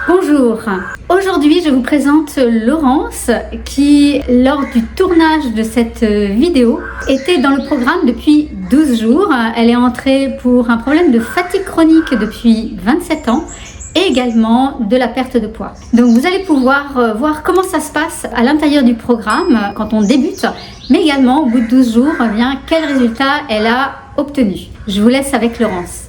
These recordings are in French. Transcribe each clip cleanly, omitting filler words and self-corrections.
Bonjour, aujourd'hui je vous présente Laurence qui, lors du tournage de cette vidéo, était dans le programme depuis 12 jours. Elle est entrée pour un problème de fatigue chronique depuis 27 ans et également de la perte de poids. Donc vous allez pouvoir voir comment ça se passe à l'intérieur du programme quand on débute, mais également au bout de 12 jours, quels résultats elle a obtenus. Je vous laisse avec Laurence.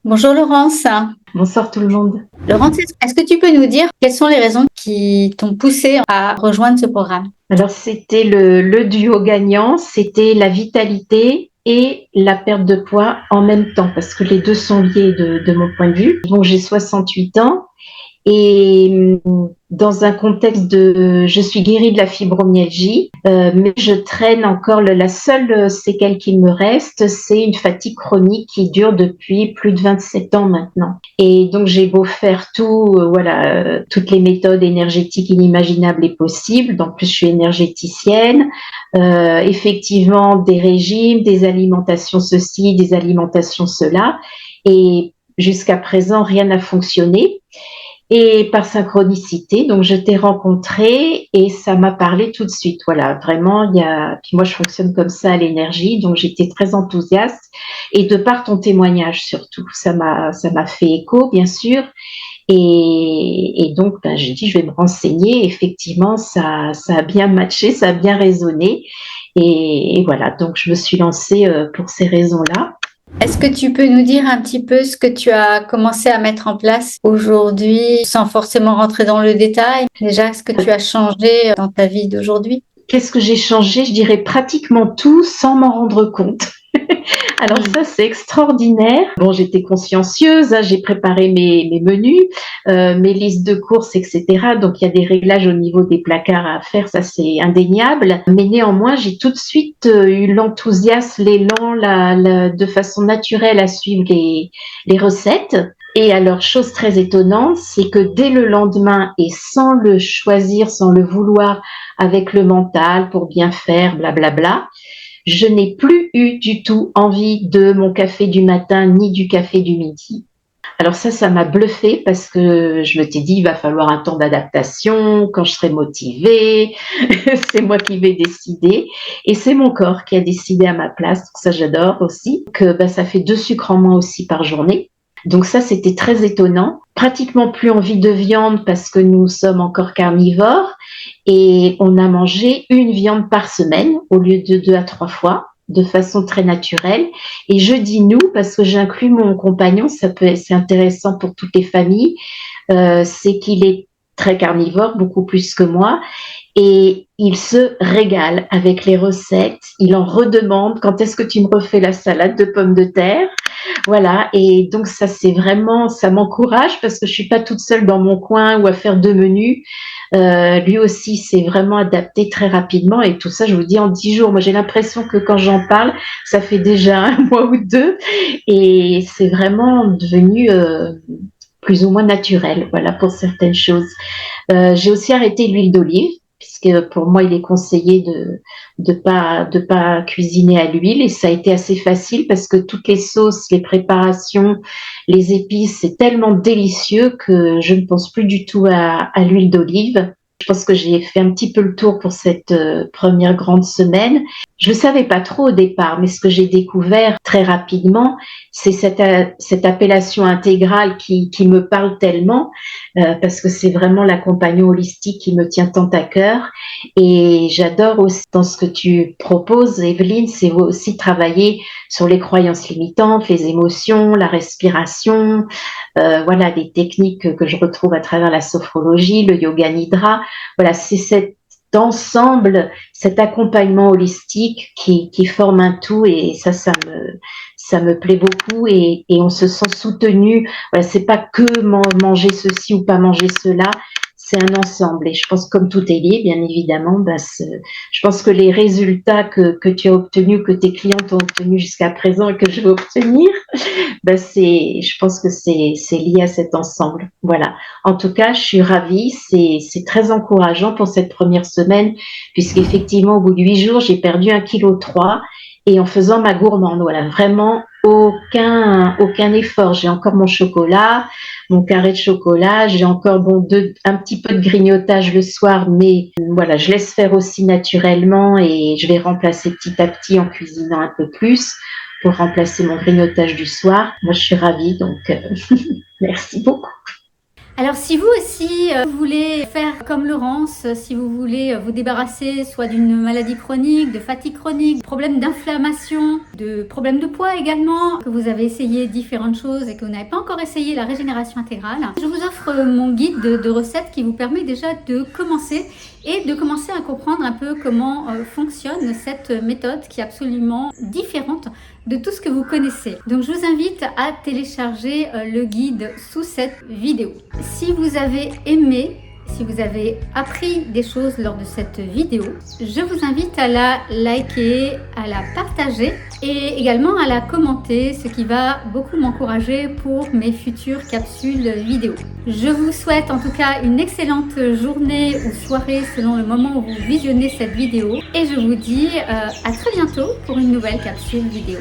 Bonjour Laurence. Bonsoir tout le monde. Laurence, est-ce que tu peux nous dire quelles sont les raisons qui t'ont poussé à rejoindre ce programme? Alors c'était le duo gagnant, c'était la vitalité et la perte de poids en même temps, parce que les deux sont liés de mon point de vue. Bon, j'ai 68 ans et dans un contexte je suis guérie de la fibromyalgie, mais je traîne encore la seule séquelle qui me reste, c'est une fatigue chronique qui dure depuis plus de 27 ans maintenant. Et donc j'ai beau faire toutes les méthodes énergétiques inimaginables et possibles. En plus, je suis énergéticienne, effectivement des régimes, des alimentations ceci, des alimentations cela, et jusqu'à présent rien n'a fonctionné. Et par synchronicité, donc je t'ai rencontré et ça m'a parlé tout de suite. Voilà, vraiment, puis moi je fonctionne comme ça à l'énergie, donc j'étais très enthousiaste. Et de par ton témoignage surtout, ça m'a fait écho, bien sûr. Et donc, j'ai dit, je vais me renseigner. Effectivement, ça a bien matché, ça a bien résonné. Et voilà, donc je me suis lancée pour ces raisons-là. Est-ce que tu peux nous dire un petit peu ce que tu as commencé à mettre en place aujourd'hui, sans forcément rentrer dans le détail? Déjà, ce que tu as changé dans ta vie d'aujourd'hui? Qu'est-ce que j'ai changé? Je dirais pratiquement tout sans m'en rendre compte. Alors ça, c'est extraordinaire. Bon, j'étais consciencieuse, hein, j'ai préparé mes menus, mes listes de courses, etc. Donc, il y a des réglages au niveau des placards à faire, ça c'est indéniable. Mais néanmoins, j'ai tout de suite eu l'enthousiasme, l'élan, de façon naturelle à suivre les recettes. Et alors, chose très étonnante, c'est que dès le lendemain, et sans le choisir, sans le vouloir, avec le mental pour bien faire, blablabla, je n'ai plus eu du tout envie de mon café du matin ni du café du midi. Alors ça m'a bluffé parce que je me suis dit, il va falloir un temps d'adaptation, quand je serai motivée, c'est moi qui vais décider. Et c'est mon corps qui a décidé à ma place, donc ça j'adore aussi, que ça fait 2 sucres en moins aussi par journée. Donc ça, c'était très étonnant. Pratiquement plus envie de viande parce que nous sommes encore carnivores et on a mangé une viande par semaine au lieu de 2 à 3 fois de façon très naturelle. Et je dis nous parce que j'inclus mon compagnon, c'est intéressant pour toutes les familles, c'est qu'il est très carnivore, beaucoup plus que moi, et il se régale avec les recettes, il en redemande, quand est-ce que tu me refais la salade de pommes de terre? Voilà, et donc ça m'encourage parce que je suis pas toute seule dans mon coin ou à faire 2 menus. Lui aussi s'est vraiment adapté très rapidement et tout ça, je vous dis, en 10 jours. Moi, j'ai l'impression que quand j'en parle, ça fait déjà 1 mois ou 2 et c'est vraiment devenu plus ou moins naturel, voilà, pour certaines choses. J'ai aussi arrêté l'huile d'olive puisque pour moi, il est conseillé de pas cuisiner à l'huile et ça a été assez facile parce que toutes les sauces, les préparations, les épices, c'est tellement délicieux que je ne pense plus du tout à l'huile d'olive. Je pense que j'ai fait un petit peu le tour pour cette première grande semaine. Je ne savais pas trop au départ, mais ce que j'ai découvert très rapidement, c'est cette appellation intégrale qui me parle tellement, parce que c'est vraiment l'accompagnement holistique qui me tient tant à cœur. Et j'adore aussi dans ce que tu proposes, Evelyne, c'est aussi travailler sur les croyances limitantes, les émotions, la respiration, voilà, des techniques que je retrouve à travers la sophrologie, le yoga nidra. Voilà, c'est cet ensemble, cet accompagnement holistique qui forme un tout et ça me plaît beaucoup et on se sent soutenu. Voilà, c'est pas que manger ceci ou pas manger cela, c'est un ensemble. Et je pense, comme tout est lié, bien évidemment, je pense que les résultats que tu as obtenus, que tes clientes ont obtenus jusqu'à présent et que je vais obtenir, je pense que c'est lié à cet ensemble. Voilà. En tout cas, je suis ravie. C'est très encourageant pour cette première semaine, puisqu'effectivement, au bout de 8 jours, j'ai perdu 1,3 kg. et en faisant ma gourmande. Voilà, vraiment aucun effort. J'ai encore mon chocolat, mon carré de chocolat, j'ai encore un petit peu de grignotage le soir, mais voilà, je laisse faire aussi naturellement et je vais remplacer petit à petit en cuisinant un peu plus pour remplacer mon grignotage du soir. Moi, je suis ravie, donc merci beaucoup. Alors si vous aussi, vous voulez faire comme Laurence, si vous voulez vous débarrasser soit d'une maladie chronique, de fatigue chronique, de problèmes d'inflammation, de problèmes de poids également, que vous avez essayé différentes choses et que vous n'avez pas encore essayé la régénération intégrale, je vous offre mon guide de recettes qui vous permet déjà de commencer à comprendre un peu comment fonctionne cette méthode qui est absolument différente de tout ce que vous connaissez. Donc je vous invite à télécharger le guide sous cette vidéo. Si vous avez aimé, si vous avez appris des choses lors de cette vidéo, je vous invite à la liker, à la partager et également à la commenter, ce qui va beaucoup m'encourager pour mes futures capsules vidéo. Je vous souhaite en tout cas une excellente journée ou soirée selon le moment où vous visionnez cette vidéo et je vous dis à très bientôt pour une nouvelle capsule vidéo.